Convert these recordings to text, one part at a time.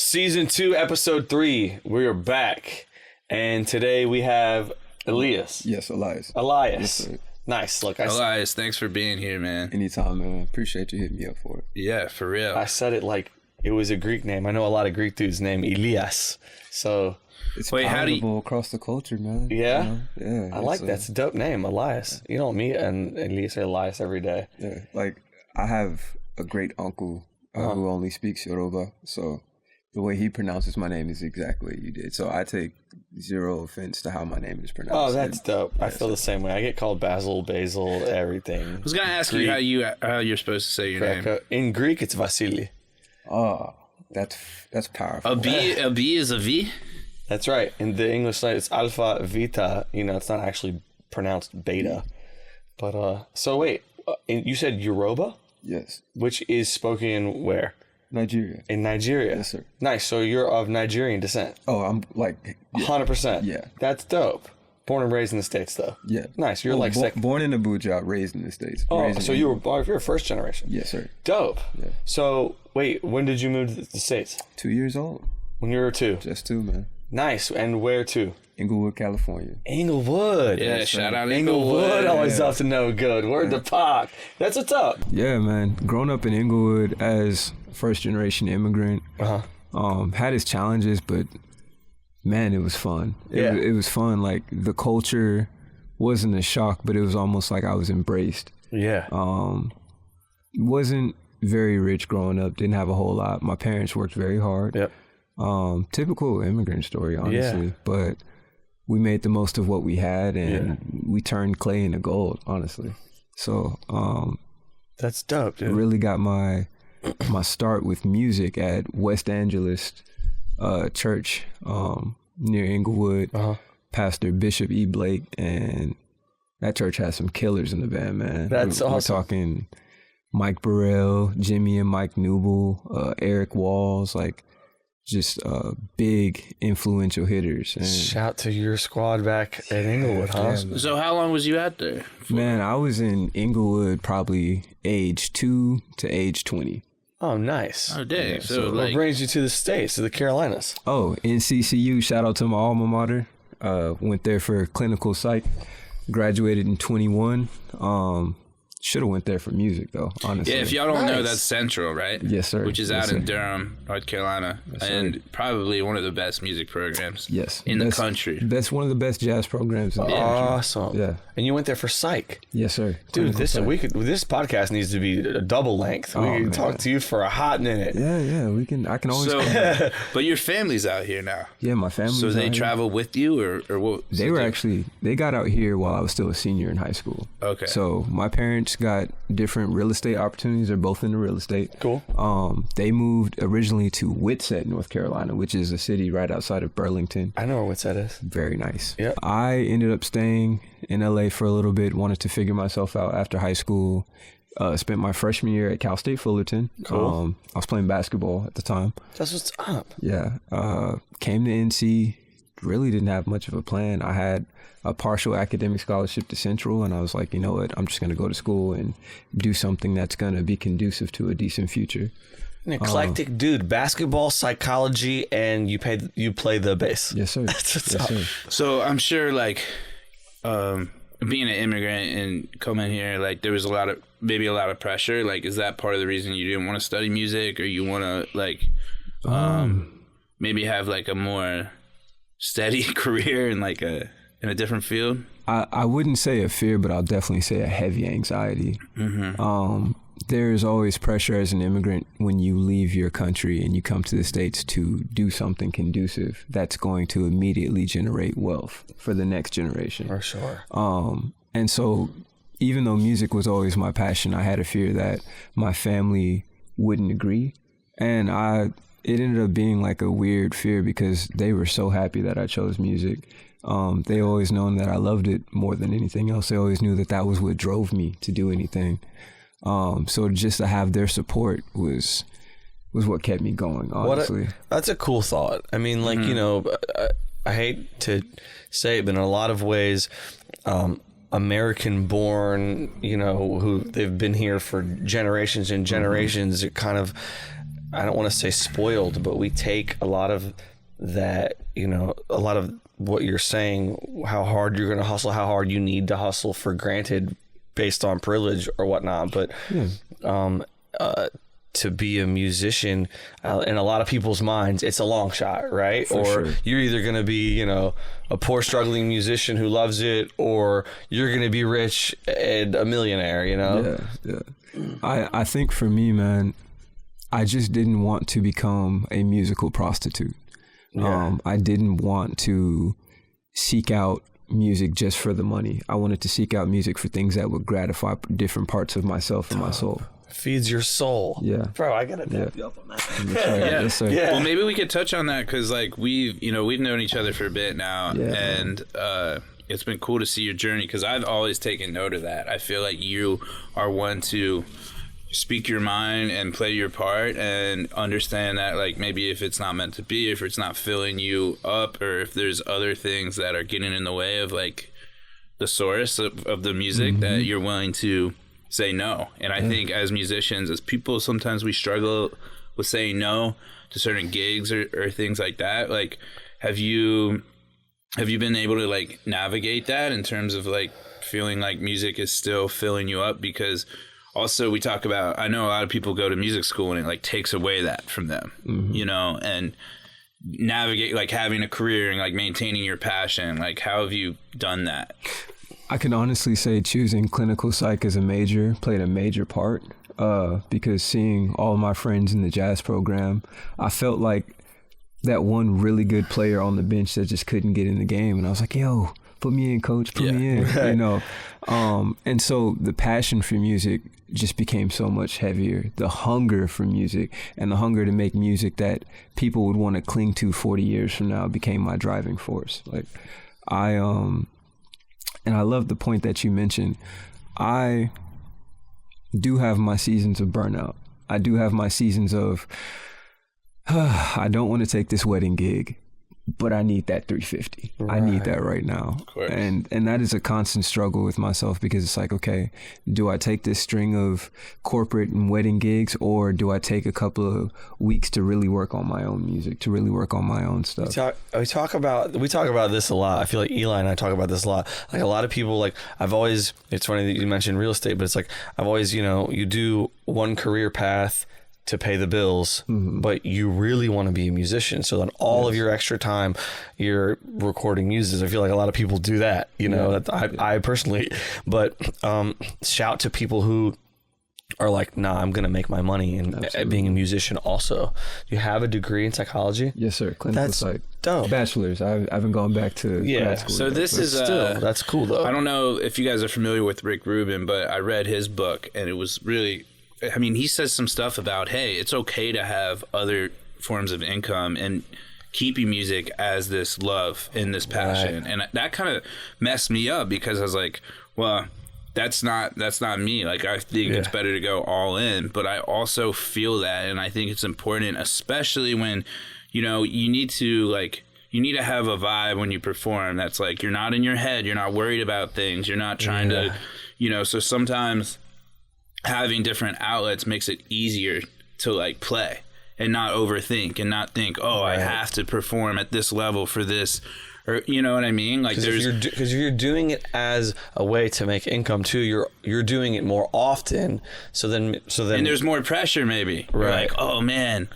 Season 2, Episode 3. We are back. And today we have Elias. Yes, Elias. Elias. Yes, nice. Look, Elias, thanks for being here, man. Anytime, man. Appreciate you hitting me up for it. Yeah, for real. I said it like it was a Greek name. I know a lot of Greek dudes named Elias. So It's Wait, how do you- palatable across the culture, man. Yeah? You know? Yeah. I like that. It's a dope name, Elias. You don't meet an Elias or Elias every day. Yeah, like I have a great uncle who only speaks Yoruba, so the way he pronounces my name is exactly what you did. So I take zero offense to how my name is pronounced. Oh, that's dope. I feel the same way. I get called Basil, everything. I was gonna ask you how you're supposed to say your name. Grecko. In Greek, it's Vasili. Oh, that's powerful. A B is a V. That's right. In the English side, it's Alpha Vita. You know, it's not actually pronounced Beta. But so wait, you said Yoruba, Yes, which is spoken in where? Nigeria. In Nigeria. Yes, sir. Nice. So you're of Nigerian descent. Oh, I'm like 100%. Yeah. That's dope. Born and raised in the States, though. Yeah. Nice. You're like second. born in Abuja, raised in the States. Oh, Raised in so you're first generation. Yes, sir. Dope. Yeah. So wait, when did you move to the States? 2 years old. When you were 2. Just 2, man. Nice. And where to? Inglewood, California. Inglewood. Yeah, shout out Inglewood. Inglewood. Always up to no good. Word to Pac. That's what's up. Yeah, man. Growing up in Inglewood as first generation immigrant, had its challenges, but man, it was fun. It was fun. Like the culture wasn't a shock, but it was almost like I was embraced. Yeah. Wasn't very rich growing up. Didn't have a whole lot. My parents worked very hard. Yep. Typical immigrant story, honestly. Yeah. But we made the most of what we had, and we turned clay into gold, honestly. So That's dope, dude. really got my start with music at West Angeles church near Inglewood. Pastor Bishop E. Blake, and that church has some killers in the band, man. That's We're awesome. talking Mike Burrell, Jimmy and Mike Newble, Eric Walls, like just big influential hitters. And Shout to your squad back at Inglewood, huh? So how long was you out there? man, I was in Inglewood probably age 2 to age 20. Oh, nice. Oh, dang. Yeah, so What like, brings you to the States, to the Carolinas? Oh, NCCU, shout out to my alma mater. Went there for clinical psych. Graduated in 21. Should have went there for music though, honestly. yeah, if y'all don't know, Nice. that's Central, right? Yes, sir. Which is Yes, out sir. in Durham, North Carolina, and probably one of the best music programs. Yes. in the Best- country. That's one of the best jazz programs in the country. Awesome. Yeah. And you went there for psych. Yes, sir. Dude, Clinical psych. this podcast needs to be a double length. We can man. talk to you for a hot minute. Yeah, I can always So, come. but your family's out here now. Yeah, my family. So they travel with you, or what? They were actually, they got out here while I was still a senior in high school. Okay. So my parents got different real estate opportunities. They're both in the real estate. Cool. They moved originally to Whitsett, North Carolina, which is a city right outside of Burlington. I know where Whitsett is. Very nice. Yep. I ended up staying in LA for a little bit, wanted to figure myself out after high school. Spent my freshman year at Cal State Fullerton. Cool. I was playing basketball at the time. That's what's up. Yeah. Came to NC, really didn't have much of a plan. I had a partial academic scholarship to Central, and I was like, you know what, I'm just going to go to school and do something that's going to be conducive to a decent future. An eclectic dude. Basketball, psychology, and you play the bass. Yes, sir. That's what's Yes, up. sir. So I'm sure, like, being an immigrant and coming here, like, there was a lot of pressure. Like, is that part of the reason you didn't want to study music, or you want to like, maybe have like a more steady career in like in a different field? I wouldn't say a fear, but I'll definitely say a heavy anxiety. There's always pressure as an immigrant when you leave your country and you come to the States to do something conducive that's going to immediately generate wealth for the next generation. For sure. And so even though music was always my passion, I had a fear that my family wouldn't agree. And it ended up being like a weird fear because they were so happy that I chose music. They always known that I loved it more than anything else. They always knew that that was what drove me to do anything. So just to have their support was what kept me going, honestly. That's a cool thought. I mean, like, you know, I hate to say it, but in a lot of ways, American born, you know, who they've been here for generations and generations, it kind of, I don't want to say spoiled, but we take a lot of that, you know, a lot of what you're saying, how hard you're going to hustle, how hard you need to hustle, for granted based on privilege or whatnot. But to be a musician, in a lot of people's minds, it's a long shot, right? You're either going to be, you know, a poor struggling musician who loves it, or you're going to be rich and a millionaire, you know? I think for me, man, I just didn't want to become a musical prostitute. I didn't want to seek out music just for the money. I wanted to seek out music for things that would gratify different parts of myself and my soul. Feeds your soul. Yeah. Bro, I gotta tap you up on that. Yes, sir. Yeah. Well, maybe we could touch on that, because like we've known each other for a bit now, and it's been cool to see your journey, because I've always taken note of that. I feel like you are one to speak your mind and play your part, and understand that like maybe if it's not meant to be, if it's not filling you up, or if there's other things that are getting in the way of like the source of the music, that you're willing to say no. And I think as musicians, as people, sometimes we struggle with saying no to certain gigs or things like that. Like, have you been able to like navigate that in terms of like feeling like music is still filling you up? Because also we talk about, I know a lot of people go to music school and it like takes away that from them, you know, and navigate like having a career and like maintaining your passion. Like, how have you done that? I can honestly say choosing clinical psych as a major played a major part, because seeing all of my friends in the jazz program, I felt like that one really good player on the bench that just couldn't get in the game. And I was like, yo, put me in, coach, put me in, you know. And so the passion for music just became so much heavier. The hunger for music and the hunger to make music that people would want to cling to 40 years from now became my driving force. Like, and I love the point that you mentioned. I do have my seasons of burnout. I do have my seasons of, I don't want to take this wedding gig, but I need that 350. Right. I need that right now. And that is a constant struggle with myself, because it's like, okay, do I take this string of corporate and wedding gigs, or do I take a couple of weeks to really work on my own music, to really work on my own stuff? We talk about this a lot. I feel like Eli and I talk about this a lot. Like, a lot of people, like, it's funny that you mentioned real estate, but it's like, I've always, you know, you do one career path to pay the bills, but you really want to be a musician. So then all of your extra time, you're recording music. I feel like a lot of people do that, you know, that I personally, but shout to people who are like, nah, I'm going to make my money and being a musician also. You have a degree in psychology? Yes, sir. Clinical psych. Dope. Bachelor's. I haven't gone back to grad school. So this is still, that's cool though. I don't know if you guys are familiar with Rick Rubin, but I read his book, and it was really, I mean, he says some stuff about, hey, it's okay to have other forms of income and keeping music as this love and this passion. Right. And that kind of messed me up, because I was like, well, that's not me. Like, I think it's better to go all in, but I also feel that. And I think it's important, especially when, you know, you need to have a vibe when you perform. That's like, you're not in your head. You're not worried about things. You're not trying to, you know, so sometimes having different outlets makes it easier to like play and not overthink and not think, I have to perform at this level for this, or you know what I mean? Like, because you're doing it as a way to make income too. You're doing it more often. So then and there's more pressure maybe. Right. You're like, oh man,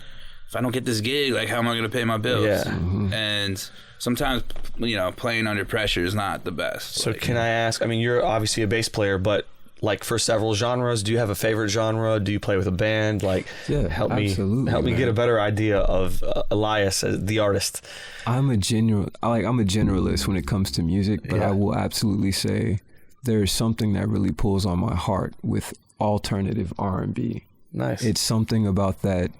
if I don't get this gig, like, how am I going to pay my bills? Yeah. And sometimes, you know, playing under pressure is not the best. So can I ask, I mean, you're obviously a bass player, but like, for several genres, do you have a favorite genre? Do you play with a band? Like, help me get a better idea of Elias as the artist. I'm a generalist when it comes to music, but I will absolutely say there's something that really pulls on my heart with alternative R&B. Nice. It's something about that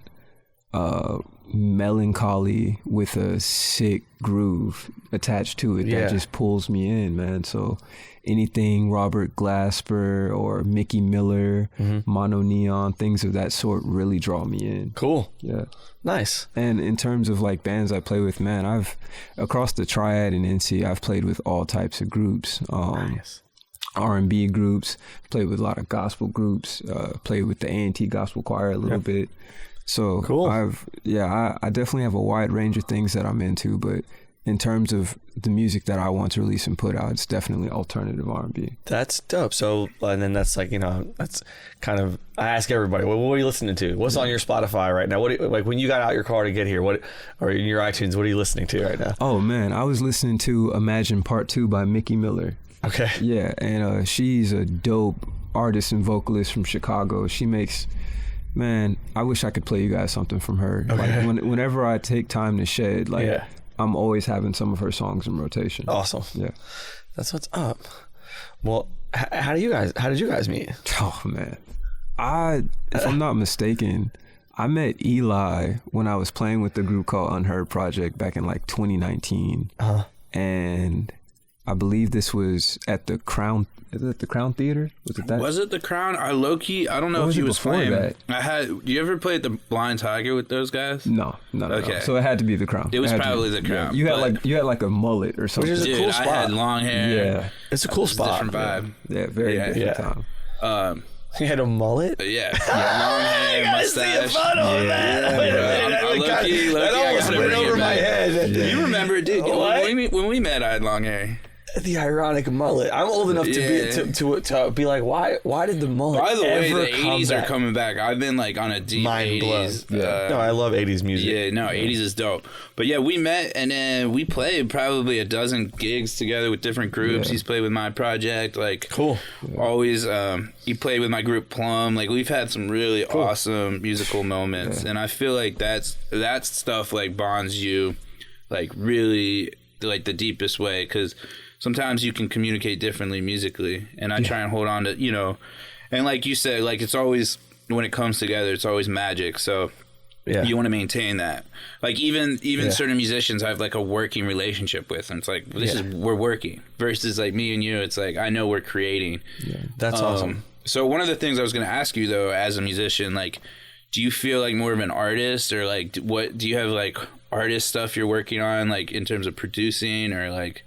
melancholy with a sick groove attached to it that just pulls me in, man. So anything Robert Glasper or Mickey Miller, Mono Neon, things of that sort really draw me in. Cool. Yeah. Nice. And in terms of like bands I play with, man, I've across the Triad and NC, I've played with all types of groups. Nice. R&B groups, played with a lot of gospel groups, played with the A&T gospel choir a little bit. So Cool. I definitely have a wide range of things that I'm into, but in terms of the music that I want to release and put out, it's definitely alternative R&B. That's dope. So, and then that's like, that's kind of, I ask everybody, what are you listening to? What's on your Spotify right now? Like when you got out your car to get here, or in your iTunes, what are you listening to right now? Oh man, I was listening to Imagine Part 2 by Mickey Miller. Okay. Yeah, and she's a dope artist and vocalist from Chicago. She makes, man, I wish I could play you guys something from her. Okay. Like whenever I take time to shed, like Yeah. I'm always having some of her songs in rotation. Awesome. Yeah. That's what's up. Well, how did you guys meet? Oh man, if I'm not mistaken, I met Eli when I was playing with the group called Unheard Project back in like 2019, and I believe this was at the Crown. Is it the Crown Theater? Was it that? Was it the Crown? I don't know if he was playing. Do you ever play at the Blind Tiger with those guys? No. Okay. So it had to be the Crown. It was probably the Crown. Yeah. You had like a mullet or something. Which is a cool spot. I had long hair. Yeah. It's a cool spot. Different vibe. Yeah, very different time. You had a mullet? Yeah, long hair, mustache. See a photo of that. Wait a minute. That almost went over my head. Yeah. You remember, dude? When we met, I had long hair. The ironic mullet. I'm old enough to be like, why did the mullet? By the way, ever the 80s are coming back. I've been like on a deep Mind 80s. blown. No, I love 80s music. Yeah, no, 80s is dope. But yeah, we met and then we played probably a dozen gigs together with different groups. He's played with my project, like cool. Always, he played with my group Plum. Like we've had some really awesome musical moments, and I feel like that stuff like bonds you, like really like the deepest way, because sometimes you can communicate differently musically, and I try and hold on to, and like you said, like it's always, when it comes together, it's always magic. So you want to maintain that. Like even certain musicians I have like a working relationship with, and it's like, we're working, versus like me and you, it's like, I know we're creating. Yeah. That's awesome. So one of the things I was going to ask you though, as a musician, like, do you feel like more of an artist, or like, what do you have like artist stuff you're working on, like in terms of producing or like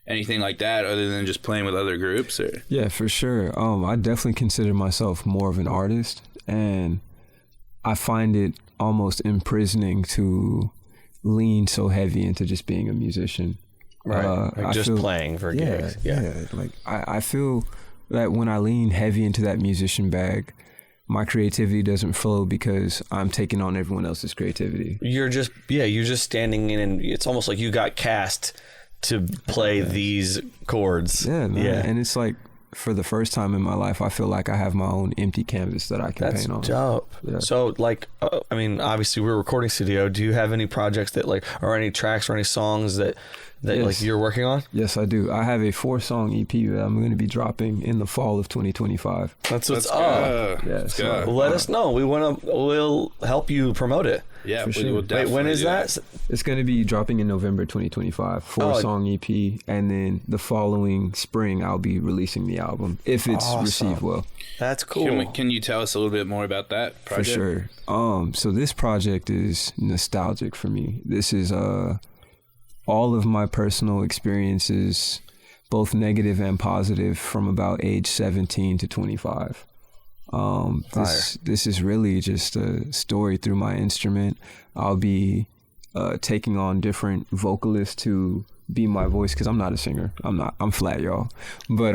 anything like that, other than just playing with other groups? Or? Yeah, for sure. I definitely consider myself more of an artist, and I find it almost imprisoning to lean so heavy into just being a musician. Right. Like just playing for gigs. Yeah. Like I feel that when I lean heavy into that musician bag, my creativity doesn't flow because I'm taking on everyone else's creativity. You're just standing in, and it's almost like you got cast to play these chords. Yeah, man. Yeah. And it's like, for the first time in my life, I feel like I have my own empty canvas that I can paint on. That's dope. Yeah. So, like, I mean, obviously we're a recording studio. Do you have any projects that like, or any tracks or any songs that like you're working on? Yes, I do. I have a 4-song EP that I'm going to be dropping in the fall of 2025. That's what's up. Yeah, so let us know. We'll help you promote it. Yeah, for sure. Wait, when is that? It's going to be dropping in November 2025. 4-song EP, and then the following spring I'll be releasing the album if it's received well. That's cool. Can you tell us a little bit more about that project? For sure. So this project is nostalgic for me. This is all of my personal experiences, both negative and positive, from about age 17 to 25. This is really just a story through my instrument. I'll be taking on different vocalists to be my voice, because I'm not a singer. I'm flat, y'all. But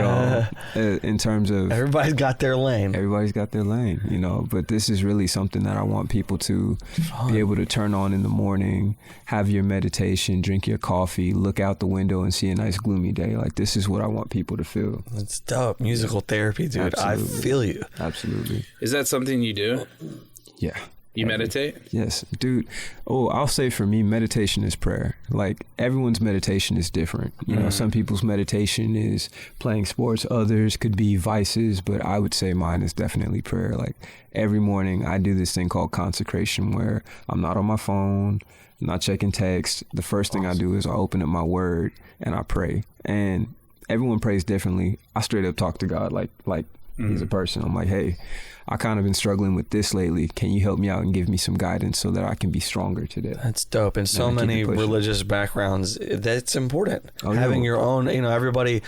in terms of, everybody's got their lane. But this is really something that I want people to be able to turn on in the morning, have your meditation, drink your coffee, look out the window and see a nice gloomy day. Like, this is what I want people to feel. That's dope. Musical therapy, dude. Absolutely. I feel you. Absolutely. Is that something you do? Yeah. You meditate? Yes, dude. I'll say for me, meditation is prayer. Like, everyone's meditation is different. You know, some people's meditation is playing sports. Others could be vices, but I would say mine is definitely prayer. Like, every morning I do this thing called consecration, where I'm not on my phone, I'm not checking text. The first thing I do is I open up my word and I pray. And everyone prays differently. I straight up talk to God like He's a person. I'm like, hey, I kind of been struggling with this lately. Can you help me out and give me some guidance so that I can be stronger today? That's dope. And so many religious backgrounds, that's important. Oh, Having your own, everybody,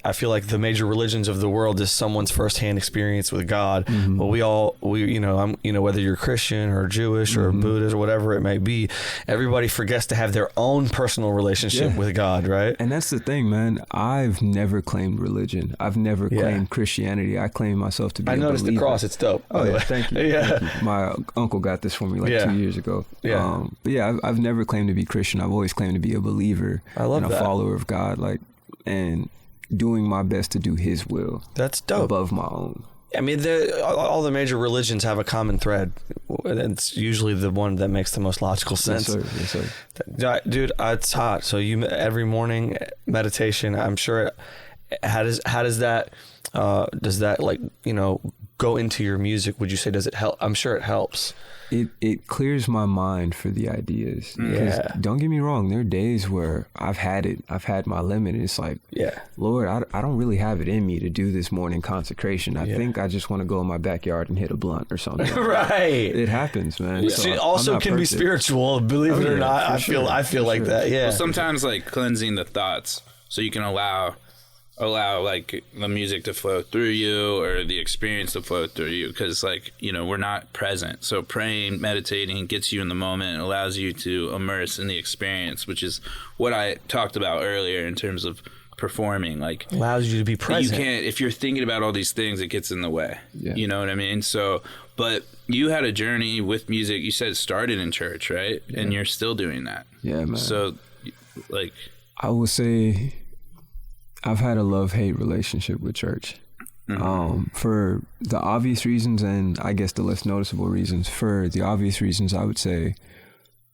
I feel like the major religions of the world is someone's firsthand experience with God. But whether you're Christian or Jewish or Buddhist or whatever it may be, everybody forgets to have their own personal relationship with God, right? And that's the thing, man. I've never claimed religion. I've never claimed Christianity. I claim myself to be a noticed believer. The cross. It's dope. Oh, yeah. Thank you. Yeah. Thank you. My uncle got this for me 2 years ago. Yeah. But yeah, I've never claimed to be Christian. I've always claimed to be a believer. I love and a that. follower of God, and doing my best to do his will. That's dope. Above my own. I mean, all the major religions have a common thread. It's usually the one that makes the most logical sense. Yes, sir. Dude, it's hot. So you every morning meditation. I'm sure. How does that go into your music? Would you say, does it help? I'm sure it helps. It clears my mind for the ideas. Yeah. Don't get me wrong. There are days where I've had my limit. And it's like, Lord, I don't really have it in me to do this morning consecration. I think I just want to go in my backyard and hit a blunt or something. Right. It happens, man. Yeah. So it also can be spiritual, believe it or not. I feel like that. Yeah. Well, sometimes like cleansing the thoughts so you can allow like the music to flow through you or the experience to flow through you, because we're not present. So praying, meditating gets you in the moment, allows you to immerse in the experience, which is what I talked about earlier in terms of performing. Like, allows you to be present. You can't, if you're thinking about all these things, it gets in the way. You know what I mean? So, but you had a journey with music. You said it started in church, right? And you're still doing that. Yeah, man. So I would say I've had a love-hate relationship with church. For the obvious reasons, and I guess the less noticeable reasons. For the obvious reasons, I would say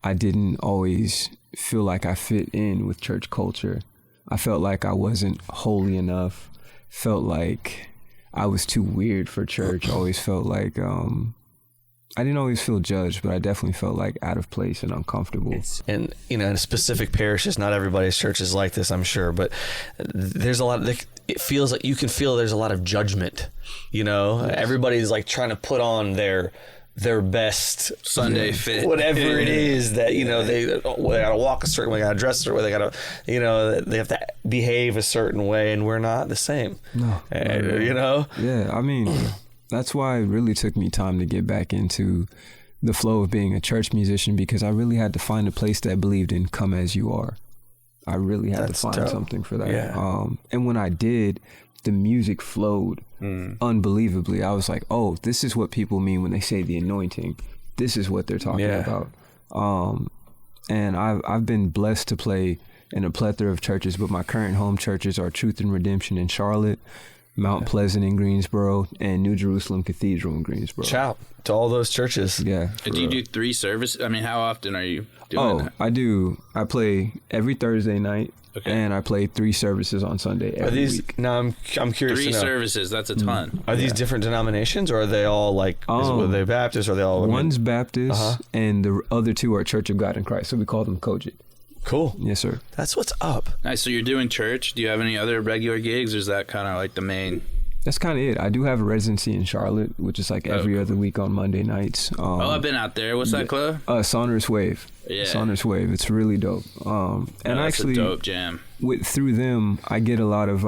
I didn't always feel like I fit in with church culture. I felt like I wasn't holy enough, felt like I was too weird for church, always felt like I didn't always feel judged, but I definitely felt like out of place and uncomfortable. And, in specific parishes, not everybody's church is like this, I'm sure, but there's a lot of, it feels like you can feel there's a lot of judgment, Yes. Everybody's like trying to put on their best Sunday fit, whatever it is that, they gotta walk a certain way, they gotta dress a certain way, they gotta, they have to behave a certain way, and we're not the same. No. Yeah, I mean, that's why it really took me time to get back into the flow of being a church musician, because I really had to find a place that believed in come as you are. I really had to find something for that. Yeah. And when I did, the music flowed unbelievably. I was like, oh, this is what people mean when they say the anointing. This is what they're talking about. And I've been blessed to play in a plethora of churches, but my current home churches are Truth and Redemption in Charlotte, Mount Pleasant in Greensboro, and New Jerusalem Cathedral in Greensboro. Shout to all those churches. Yeah. Do you do 3 services? I mean, how often are you doing that? I do. I play every Thursday night, and I play 3 services on Sunday every week. Now, I'm curious 3 to know. services, that's a ton. Are these different denominations, or are they all are they Baptist, or are they all... One's Baptist, and the other 2 are Church of God in Christ, so we call them Cogit. Cool. Yes, sir. That's what's up. Nice. So you're doing church. Do you have any other regular gigs, or is that kind of like the main? That's kind of it. I do have a residency in Charlotte, which is like every other week on Monday nights. I've been out there. What's that club? Sonorous Wave. Yeah. Sonorous Wave. It's really dope. And that's actually, a dope jam. Through them, I get a lot of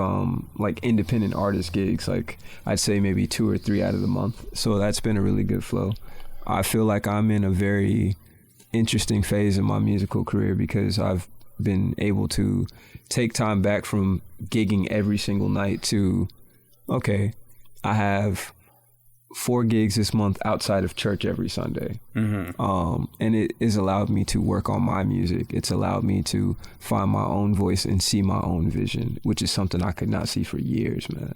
like independent artist gigs. Like I'd say maybe 2 or 3 out of the month. So that's been a really good flow. I feel like I'm in a very interesting phase in my musical career, because I've been able to take time back from gigging every single night to, okay, I have 4 gigs this month outside of church every Sunday. And it has allowed me to work on my music. It's allowed me to find my own voice and see my own vision, which is something I could not see for years, man.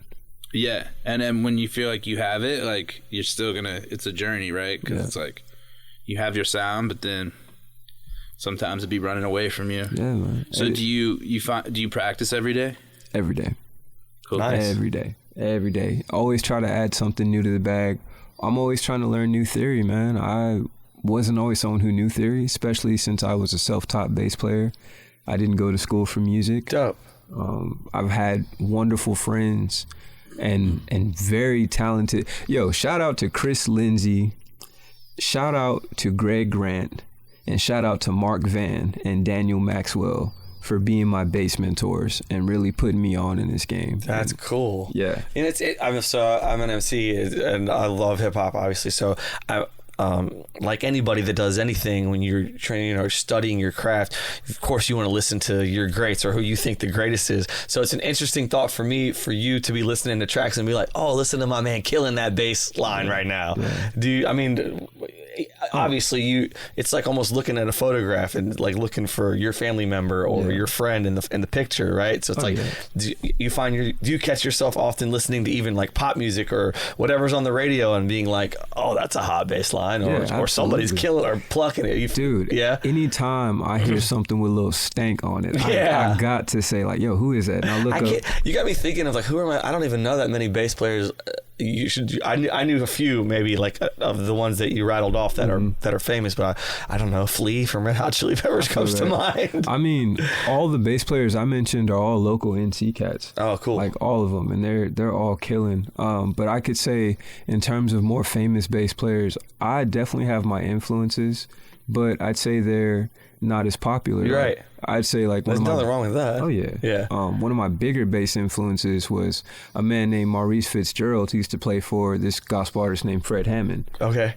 Yeah. And then when you feel like you have it, like you're still it's a journey, right? Because it's like you have your sound, but then sometimes it'd be running away from you. Yeah, man. So do you practice every day? Every day. Cool. Nice. Every day. Always try to add something new to the bag. I'm always trying to learn new theory, man. I wasn't always someone who knew theory, especially since I was a self-taught bass player. I didn't go to school for music. Dope. I've had wonderful friends and very talented. Yo, shout out to Chris Lindsay, shout out to Greg Grant, and shout out to Mark Van and Daniel Maxwell for being my bass mentors and really putting me on in this game. That's cool. Yeah. And I'm an MC and I love hip hop, obviously. So like anybody that does anything, when you're training or studying your craft, of course you want to listen to your greats or who you think the greatest is. So it's an interesting thought for me, for you to be listening to tracks and be like, oh, listen to my man killing that bass line right now. Yeah. Obviously it's like almost looking at a photograph and like looking for your family member or your friend in the picture, right? So it's do you catch yourself often listening to even like pop music or whatever's on the radio and being like, oh, that's a hot bass line, or somebody's killing or plucking it. Dude, anytime I hear something with a little stank on it, I got to say like, yo, who is that? And I look up. You got me thinking of like, who am I? I don't even know that many bass players. I knew a few maybe like of the ones that you rattled off that are famous, but I don't know. Flea from Red Hot Chili Peppers comes to mind. I mean, all the bass players I mentioned are all local NC cats. Oh, cool! Like all of them, and they're all killing. But I could say in terms of more famous bass players, I definitely have my influences, but I'd say they're not as popular. You're right. I'd say like there's nothing wrong with that. Oh yeah. One of my bigger bass influences was a man named Maurice Fitzgerald who used to play for this gospel artist named Fred Hammond. Okay.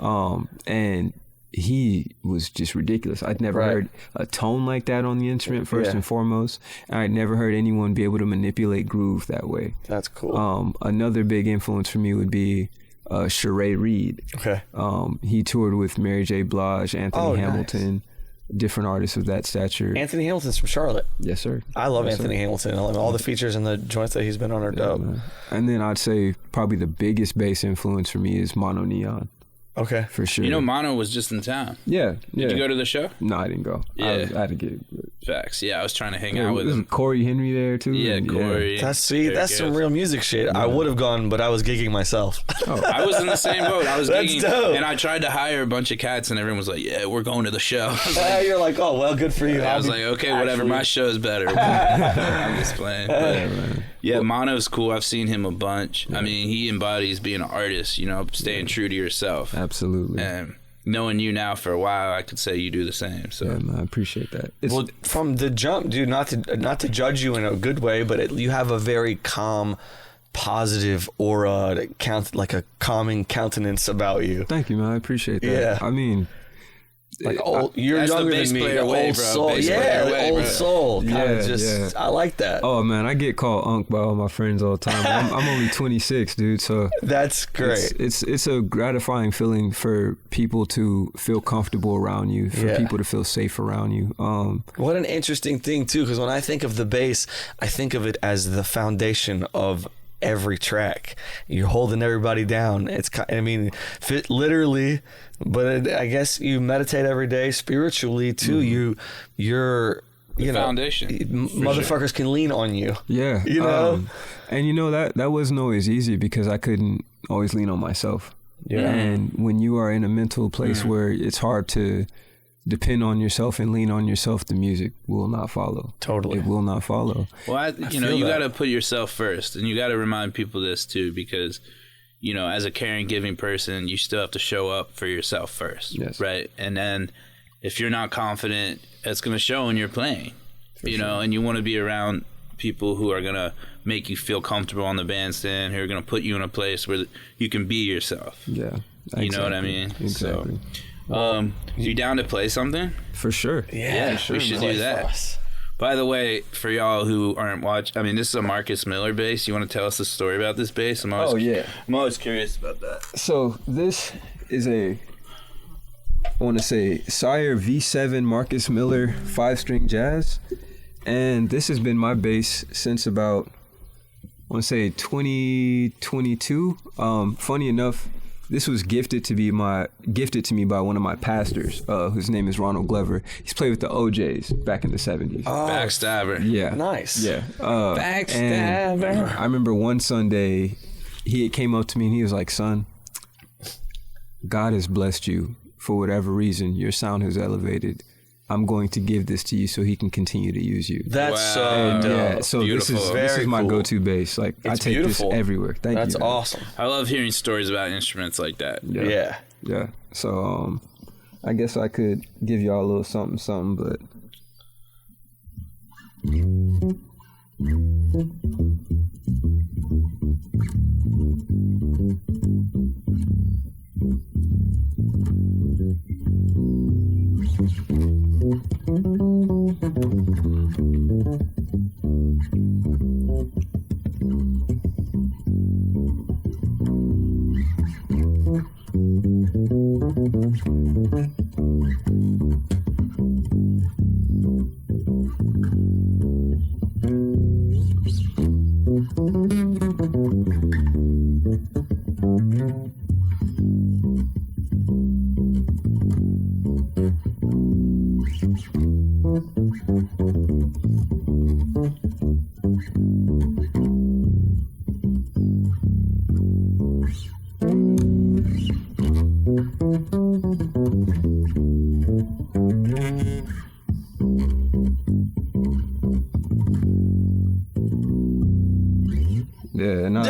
And he was just ridiculous. I'd never heard a tone like that on the instrument first and foremost. And I'd never heard anyone be able to manipulate groove that way. That's cool. Another big influence for me would be Sheree Reed. Okay. He toured with Mary J. Blige, Anthony Hamilton. Nice. Different artists of that stature. Anthony Hamilton's from Charlotte. Yes, sir. I love Anthony Hamilton. I love all the features and the joints that he's been on are dope. And then I'd say probably the biggest bass influence for me is Mono Neon. Okay. For sure. You know, Mono was just in town. Yeah. Did you go to the show? No, I didn't go. Yeah. I had to get... Facts. Yeah, I was trying to hang out with him. Corey Henry there, too? Yeah, Corey. That's some real music shit. I would have gone, but I was gigging myself. I was in the same boat. I was gigging. Dope. And I tried to hire a bunch of cats, and everyone was like, yeah, we're going to the show. You're like, oh, well, good for you. I was like, okay, whatever. My show's better. I'm just playing. But, yeah, Mono's cool. I've seen him a bunch. I mean, he embodies being an artist, you know, staying true to yourself. Absolutely. And knowing you now for a while, I could say you do the same. So man, I appreciate that. Well, from the jump, dude, not to judge you in a good way, but you have a very calm, positive aura that counts like a calming countenance about you. Thank you, man. I appreciate that. Yeah. I mean, like you're younger than me. Old soul. Yeah, old soul. Yeah. I like that. Oh man, I get called Unc by all my friends all the time. I'm only 26, dude. So that's great. It's a gratifying feeling for people to feel comfortable around you, for people to feel safe around you. What an interesting thing too, because when I think of the bass, I think of it as the foundation of every track. You're holding everybody down. Literally, but I guess you meditate every day spiritually too. You're foundation. Motherfuckers can lean on you. Yeah, you know, and you know that wasn't always easy because I couldn't always lean on myself. Yeah, and when you are in a mental place where it's hard to depend on yourself and lean on yourself, the music will not follow. Totally. It will not follow. Well, you got to put yourself first, and you got to remind people this too, because, you know, as a caring, giving person, you still have to show up for yourself first. Yes. Right. And then if you're not confident, it's going to show in your playing, you know, and you want to be around people who are going to make you feel comfortable on the bandstand, who are going to put you in a place where you can be yourself. Yeah. Exactly. You know what I mean? Exactly. So, you down to play something? For sure. Yeah, sure, we should do that. By the way, for y'all who aren't watching, I mean, this is a Marcus Miller bass. You want to tell us the story about this bass? I'm always curious about that. So this is I want to say Sire V7 Marcus Miller 5-string jazz, and this has been my bass since about, I want to say 2022. Funny enough, this was gifted to me by one of my pastors, whose name is Ronald Glover. He's played with the OJs back in the 70s. Oh, Backstabber. Yeah. Nice. Yeah. Backstabber. I remember one Sunday, he came up to me and he was like, son, God has blessed you for whatever reason. Your sound has elevated. I'm going to give this to you so he can continue to use you. That's so And, dope. yeah, so Beautiful. this is my Very go-to bass. Like I It's take beautiful. this everywhere. Thank you. That's man. awesome. I love hearing stories about instruments like that. Yeah. Yeah. So I guess I could give y'all a little something, but yeah, no.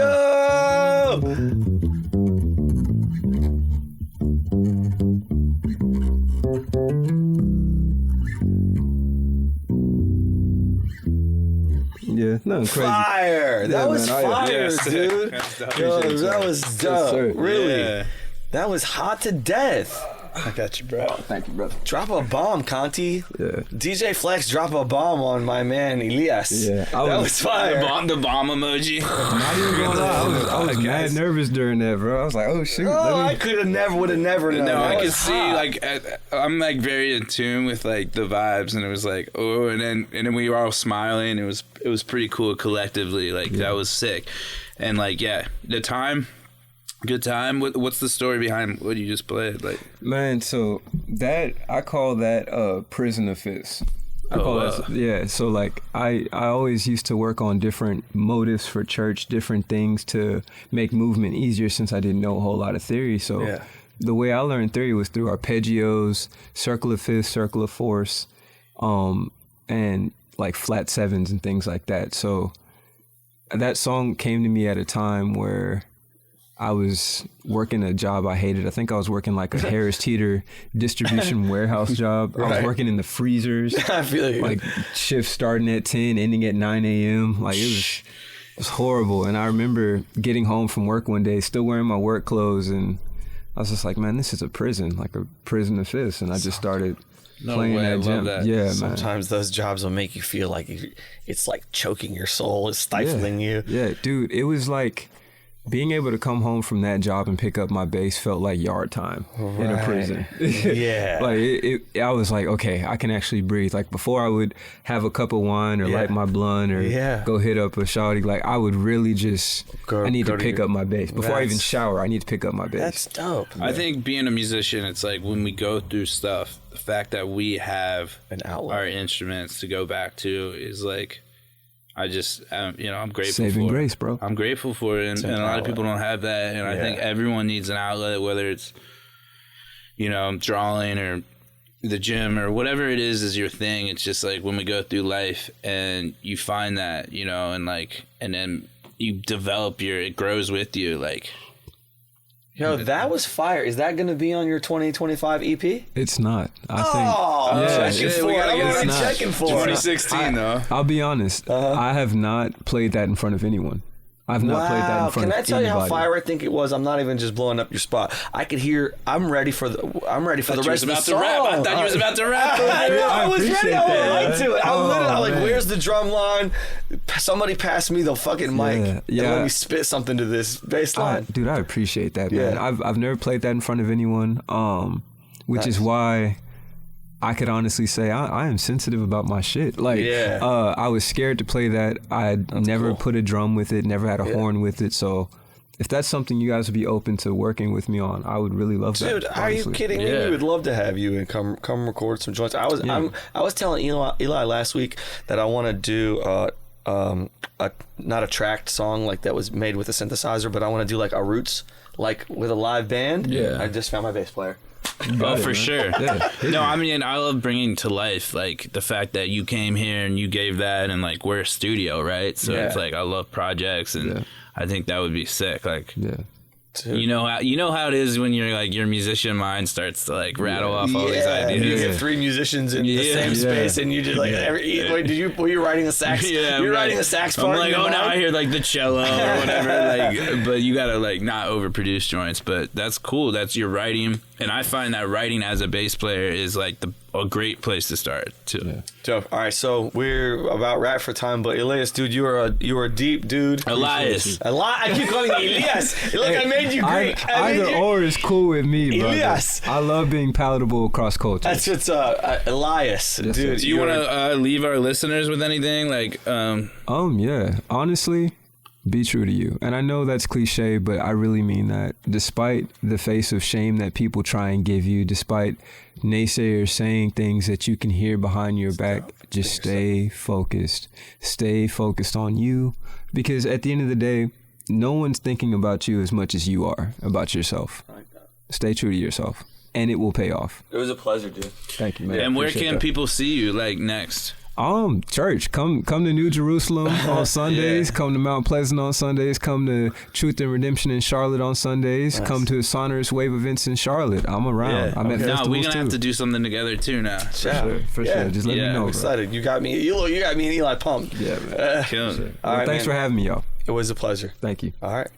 Yeah, nothing crazy. Fire! That Yeah, was man, fire, dude. Yo, that was dope. sir. Really? Yeah. That was hot to death. I got you, bro. Thank you, brother. Drop a bomb, Conti. Yeah. DJ Flex, drop a bomb on my man Elias. Yeah, that was fire. The bomb emoji. Not even gonna lie, I was mad nervous during that, bro. I was like, oh shoot. Oh, let I me- could have never, would have never known. No, That I could was see hot. like I'm like very in tune with like the vibes, and it was like oh, and then we were all smiling. It was pretty cool collectively. Like that was sick, and like yeah, the time, good time. What's the story behind what you just played? Like Man, so that I call that prisoner fist. I call that, yeah. So like I always used to work on different motives for church, different things to make movement easier since I didn't know a whole lot of theory. So Yeah. the way I learned theory was through arpeggios, circle of fifths, circle of fourths, and like flat sevens and things like that. So that song came to me at a time where I was working a job I hated. I think I was working like a Harris Teeter distribution warehouse job. I was Right. working in the freezers. I feel you. Like shift starting at 10, ending at 9 a.m. Like it was horrible. And I remember getting home from work one day, still wearing my work clothes, and I was just like, man, this is a prison, like a prison of fists. And I just started playing way, I that love gym. that. Yeah, man. Sometimes those jobs will make you feel like it's like choking your soul, it's stifling you. Yeah, dude, it was like being able to come home from that job and pick up my bass felt like yard time in a prison. Yeah. Like I was like, okay, I can actually breathe. Like before I would have a cup of wine or Yeah. light my blunt or Yeah. go hit up a shawty. Like I would really just, I need to pick up my bass. Before I even That's- shower, I need to pick up my bass. That's dope. I think being a musician, it's like when we go through stuff, the fact that we have An outlet. our instruments to go back to is like, I just, I'm grateful Saving for grace, it. bro. I'm grateful for it, and a lot of people don't have that, and I think everyone needs an outlet, whether it's, drawing or the gym or whatever it is your thing. It's just like when we go through life and you find that, and then you develop it grows with you, like. Yo, that was fire. Is that going to be on your 2025 EP? It's not. I think. Oh, I'm Yeah, checking it's- for we it. gotta I'm get already it's not. checking for it. 2016 though. I'll be honest. I have not played that in front of anyone. I've not played that in front Can of I tell you how anybody. fire I think it was? I'm not even just blowing up your spot. I could hear. I'm ready for the rest of the song. I thought you was about to rap. I was ready. appreciate I was that, right man. to it. I'm Oh, literally I'm like, man. where's the drum line? Somebody pass me the fucking mic Yeah. and let me spit something to this bass line. Dude, I appreciate that, man. Yeah. I've never played that in front of anyone, which is why I could honestly say I am sensitive about my shit. Like, Yeah. I was scared to play that. I'd never cool. put a drum with it, never had a horn with it. So if that's something you guys would be open to working with me on, I would really love that. Dude, are you honestly. kidding me? Yeah. We would love to have you and come record some joints. I was telling Eli last week that I want to do not a tracked song like that was made with a synthesizer, but I want to do like a roots, like with a live band. Yeah. I just found my bass player. Oh, for man. sure. Yeah. No, I mean, I love bringing to life like the fact that you came here and you gave that, and like we're a studio, right? So it's like I love projects, and I think that would be sick. Like, you know how it is when you're like your musician mind starts to like rattle off all these ideas. You get 3 musicians in the same space, and you just like wait, were you writing a sax? Yeah, you're writing a sax part. I'm like, oh, now I hear like the cello or whatever. Like, but you gotta like not overproduce joints. But that's cool. That's your writing, and I find that writing as a bass player is like a great place to start too. Yeah. Dope. All right, so we're about wrapped for time, but Elias, dude, you are a deep dude. Elias. I keep calling you Elias. Look, I made you Greek. Either or is cool with me, brother. Elias. I love being palatable across cultures. That's what's Elias, Yes, dude. Do you want to leave our listeners with anything? Like, Yeah. Honestly, be true to you. And I know that's cliche, but I really mean that. Despite the face of shame that people try and give you, despite naysayers saying things that you can hear behind your back, just stay focused. Stay focused on you, because at the end of the day, no one's thinking about you as much as you are about yourself. Stay true to yourself, and it will pay off. It was a pleasure, dude. Thank you, man. and where Appreciate can that. people see you like next? Church, come to New Jerusalem on Sundays, come to Mount Pleasant on Sundays, come to Truth and Redemption in Charlotte on Sundays, come to Sonorous Wave events in Charlotte. I'm around. Yeah, I'm at No, festivals we're gonna too. have to do something together too now. For sure. Just let me know, I'm bro. excited. You got me. You got me and Eli pumped. Yeah, man. Killing it. All right, Thanks man. for having me, y'all. It was a pleasure. Thank you. All right.